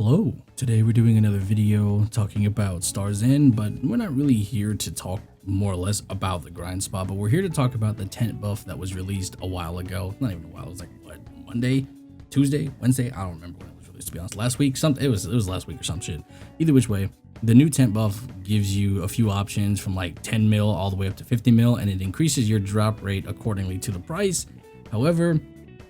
Hello, today we're doing another video talking about Stars In, but we're not really here to talk more or less about the grind spot, but we're here to talk about the tent buff that was released a while ago. Not even a while, it was like what, Monday, Tuesday, Wednesday? I don't remember when it was released, to be honest. Last week, it was last week or some shit. Either which way, the new tent buff gives you a few options from like 10 mil all the way up to 50 mil, and it increases your drop rate accordingly to the price. However,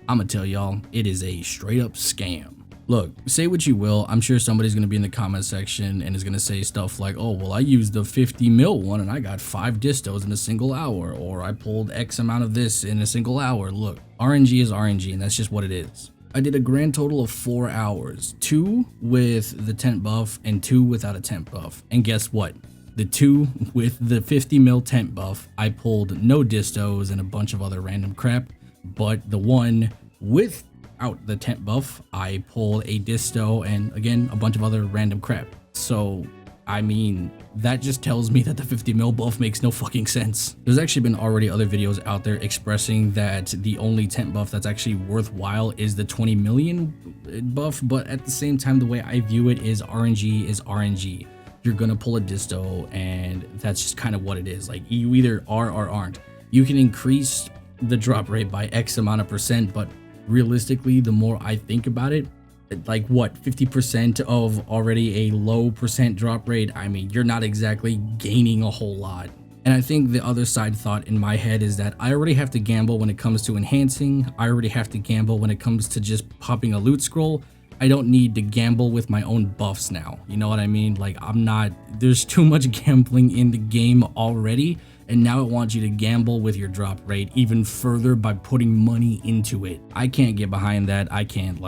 I'm gonna tell y'all, it is a straight up scam. Look, say what you will, I'm sure somebody's going to be in the comment section and is going to say stuff like, oh, well, I used the 50 mil one and I got 5 distos in a single hour, or I pulled X amount of this in a single hour. Look, RNG is RNG, and that's just what it is. I did a grand total of 4 hours, 2 with the tent buff and 2 without a tent buff. And guess what? The 2 with the 50 mil tent buff, I pulled no distos and a bunch of other random crap, but the one with out the tent buff, I pulled a disto and again a bunch of other random crap. So I mean, that just tells me that the 50 mil buff makes no fucking sense. There's actually been already other videos out there expressing that the only tent buff that's actually worthwhile is the 20 million buff, but at the same time, the way I view it is RNG is RNG. You're gonna pull a disto and that's just kind of what it is. Like, you either are or aren't. You can increase the drop rate by X amount of percent, but realistically, the more I think about it, like what, 50% of already a low percent drop rate, I mean, you're not exactly gaining a whole lot. And I think the other side thought in my head is that I already have to gamble when it comes to enhancing. I already have to gamble when it comes to just popping a loot scroll. I don't need to gamble with my own buffs now. You know what I mean? Like, there's too much gambling in the game already. And now it wants you to gamble with your drop rate even further by putting money into it. I can't get behind that. I can't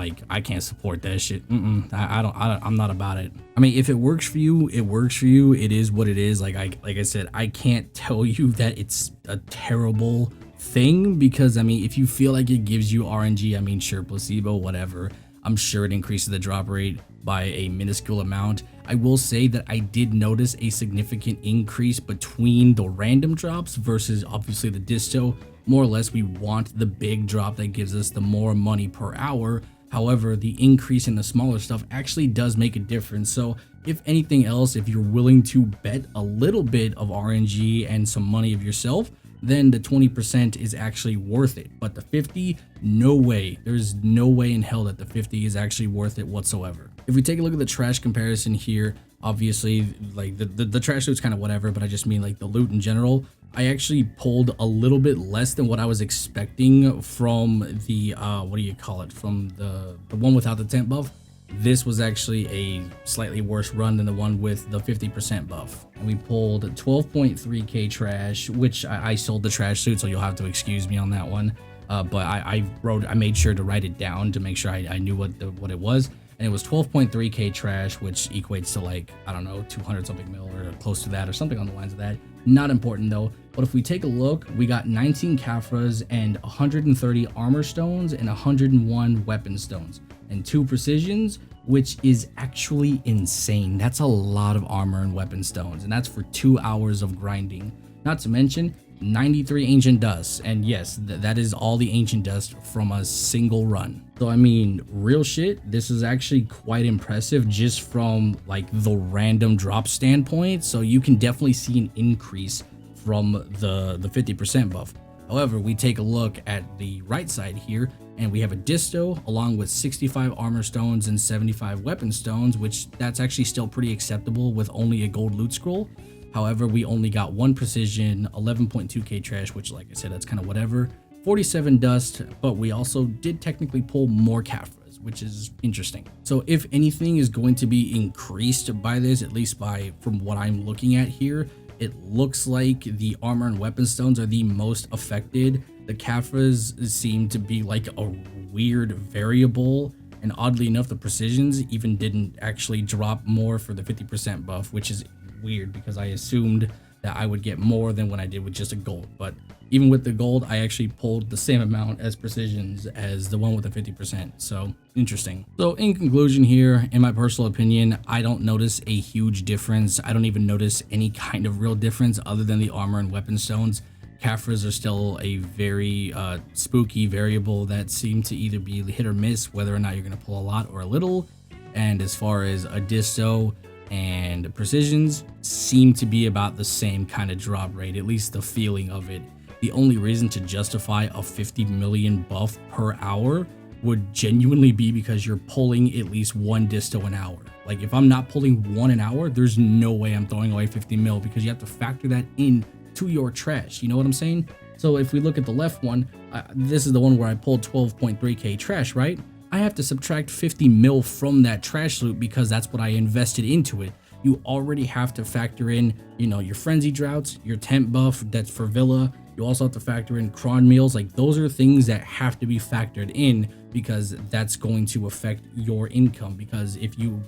support that shit. I'm not about it. I mean, if it works for you, it works for you. It is what it is. Like I said, I can't tell you that it's a terrible thing, because I mean, if you feel like it gives you RNG, I mean, sure, placebo, whatever. I'm sure it increases the drop rate by a minuscule amount. I will say that I did notice a significant increase between the random drops versus obviously the disto. More or less, we want the big drop that gives us the more money per hour. However, the increase in the smaller stuff actually does make a difference. So if anything else, if you're willing to bet a little bit of RNG and some money of yourself, then the 20% is actually worth it. But the 50, no way. There's no way in hell that the 50 is actually worth it whatsoever. If we take a look at the trash comparison here, obviously, like the trash loot's kind of whatever, but I just mean like the loot in general. I actually pulled a little bit less than what I was expecting from the, what do you call it? From the one without the tent buff. This was actually a slightly worse run than the one with the 50% buff. And we pulled 12.3k trash, which I sold the trash suit, so you'll have to excuse me on that one. But I made sure to write it down to make sure I knew what it was. And it was 12.3k trash, which equates to like, I don't know, 200 something mil or close to that or something on the lines of that. Not important though. But if we take a look, we got 19 Caphras and 130 armor stones and 101 weapon stones and 2 precisions, which is actually insane. That's a lot of armor and weapon stones, and that's for 2 hours of grinding. Not to mention 93 ancient dust, and yes, that is all the ancient dust from a single run. So I mean, real shit, this is actually quite impressive just from like the random drop standpoint. So you can definitely see an increase from the 50% buff. However, we take a look at the right side here, and we have a disto along with 65 armor stones and 75 weapon stones, which that's actually still pretty acceptable with only a gold loot scroll. However, we only got 1 precision, 11.2k trash, which like I said, that's kind of whatever, 47 dust, but we also did technically pull more Caphras, which is interesting. So if anything is going to be increased by this, at least from what I'm looking at here, it looks like the armor and weapon stones are the most affected. The Caphras seem to be like a weird variable, and oddly enough, the precisions even didn't actually drop more for the 50% buff, which is weird because I assumed that I would get more than when I did with just a gold. But even with the gold, I actually pulled the same amount as precisions as the one with the 50%. So interesting. So in conclusion here, in my personal opinion, I don't notice a huge difference. I don't even notice any kind of real difference other than the armor and weapon stones. Caphras are still a very spooky variable that seem to either be hit or miss, whether or not you're going to pull a lot or a little. And as far as a disto and precisions, seem to be about the same kind of drop rate, at least the feeling of it. The only reason to justify a 50 million buff per hour would genuinely be because you're pulling at least one disto an hour. Like if I'm not pulling one an hour, there's no way I'm throwing away 50 mil, because you have to factor that in to your trash. You know what I'm saying? So if we look at the left one, this is the one where I pulled 12.3k trash, right? I have to subtract 50 mil from that trash loot because that's what I invested into it. You already have to factor in, you know, your frenzy droughts, your tent buff that's for villa. You also have to factor in cron meals. Like those are things that have to be factored in, because that's going to affect your income. Because if you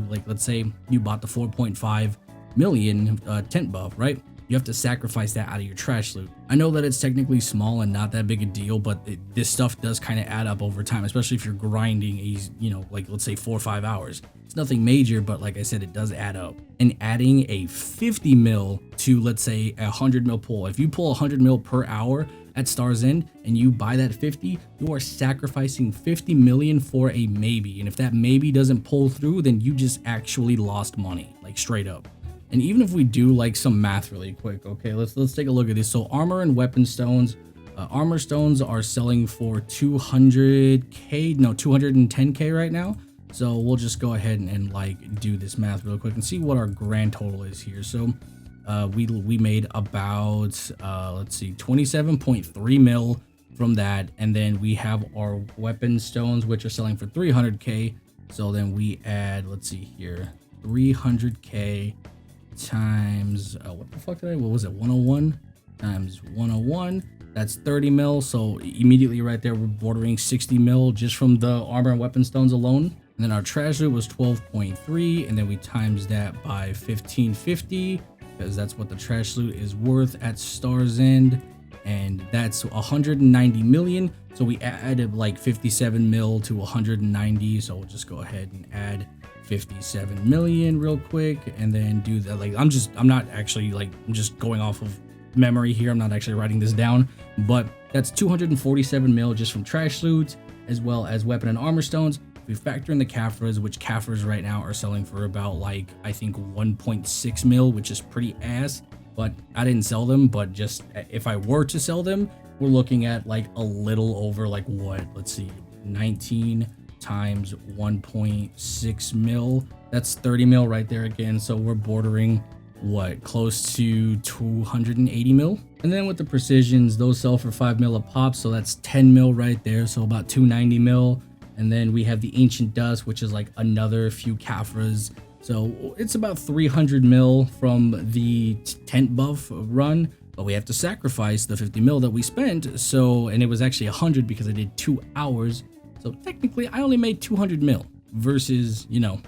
like, let's say you bought the 4.5 million tent buff, right? You have to sacrifice that out of your trash loot. I know that it's technically small and not that big a deal, but this stuff does kind of add up over time, especially if you're grinding, you know, like let's say 4 or 5 hours. It's nothing major, but like I said, it does add up. And adding a 50 mil to, let's say, a 100 mil pull. If you pull 100 mil per hour at Star's End and you buy that 50, you are sacrificing 50 million for a maybe. And if that maybe doesn't pull through, then you just actually lost money, like straight up. And even if we do like some math really quick, okay, let's take a look at this. So armor and weapon stones, armor stones are selling for 210k right now. So we'll just go ahead and like do this math real quick and see what our grand total is here. So we made about let's see, 27.3 mil from that, and then we have our weapon stones, which are selling for 300k. So then we add, let's see here, 300k times what the fuck what was it, 101 times 101, that's 30 mil. So immediately right there we're bordering 60 mil just from the armor and weapon stones alone. And then our trash loot was 12.3, and then we times that by 1550, because that's what the trash loot is worth at Star's End, and that's 190 million. So we added like 57 mil to 190, so we'll just go ahead and add 57 million real quick and then do that. Like I'm just going off of memory here. I'm not actually writing this down, but that's 247 mil just from trash loot, as well as weapon and armor stones. We factor in the Kafras, which Kafras right now are selling for about like, I think 1.6 mil, which is pretty ass, but I didn't sell them. But just if I were to sell them, we're looking at like a little over like what, let's see, 19 times 1.6 mil, that's 30 mil right there again. So we're bordering what, close to 280 mil. And then with the precisions, those sell for 5 mil a pop, so that's 10 mil right there, so about 290 mil. And then we have the ancient dust, which is like another few Kafras, so it's about 300 mil from the tent buff run. But we have to sacrifice the 50 mil that we spent, so, and it was actually 100 because I did 2 hours. So technically I only made 200 mil versus, you know,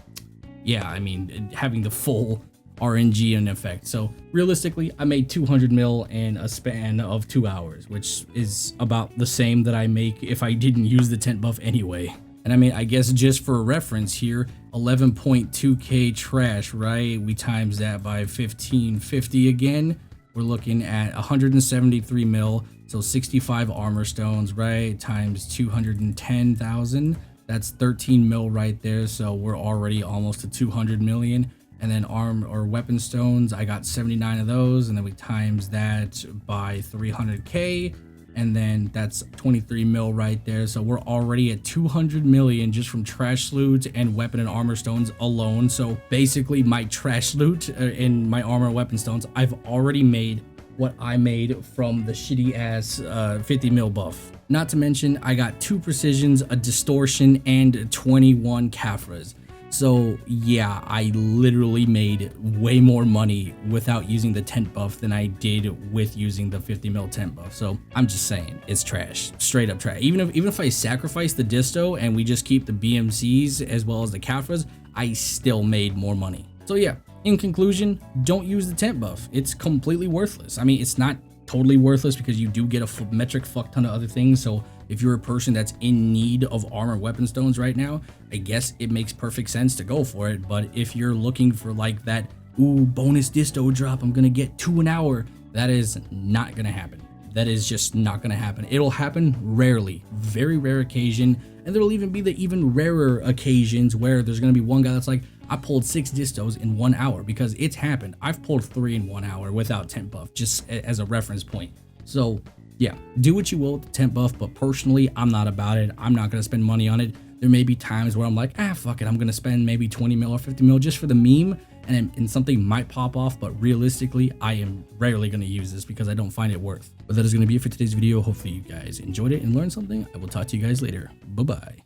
yeah, I mean, having the full RNG in effect. So realistically, I made 200 mil in a span of 2 hours, which is about the same that I make if I didn't use the tent buff anyway. And I mean, I guess just for reference here, 11.2k trash, right? We times that by 1550 again. We're looking at 173 mil. So 65 armor stones, right, times 210,000, that's 13 mil right there. So we're already almost to 200 million. And then arm or weapon stones, I got 79 of those, and then we times that by 300k, and then that's 23 mil right there. So we're already at 200 million just from trash loot and weapon and armor stones alone. So basically my trash loot and my armor and weapon stones, I've already made what I made from the shitty ass 50 mil buff. Not to mention I got 2 precisions, a distortion, and 21 Kafras. So yeah, I literally made way more money without using the tent buff than I did with using the 50 mil tent buff. So I'm just saying, it's trash, straight up trash. Even if I sacrifice the disto and we just keep the BMCs as well as the Kafras, I still made more money. So yeah, in conclusion, don't use the tent buff. It's completely worthless. I mean, it's not totally worthless because you do get a metric fuck ton of other things. So if you're a person that's in need of armor weapon stones right now, I guess it makes perfect sense to go for it. But if you're looking for like that, ooh, bonus disto drop, I'm gonna get 2 an hour, that is not gonna happen. That is just not going to happen. It'll happen rarely, very rare occasion. And there'll even be the even rarer occasions where there's going to be one guy that's like, I pulled 6 distos in 1 hour, because it's happened. I've pulled 3 in 1 hour without tent buff, just as a reference point. So yeah, do what you will with the tent buff, but personally, I'm not about it. I'm not going to spend money on it. There may be times where I'm like, fuck it, I'm going to spend maybe 20 mil or 50 mil just for the meme, and something might pop off, but realistically, I am rarely going to use this because I don't find it worth. But that is going to be it for today's video. Hopefully you guys enjoyed it and learned something. I will talk to you guys later. Bye-bye.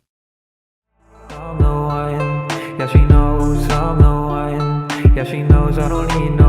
Yeah, she knows I'm the one. Yeah, she knows I don't need no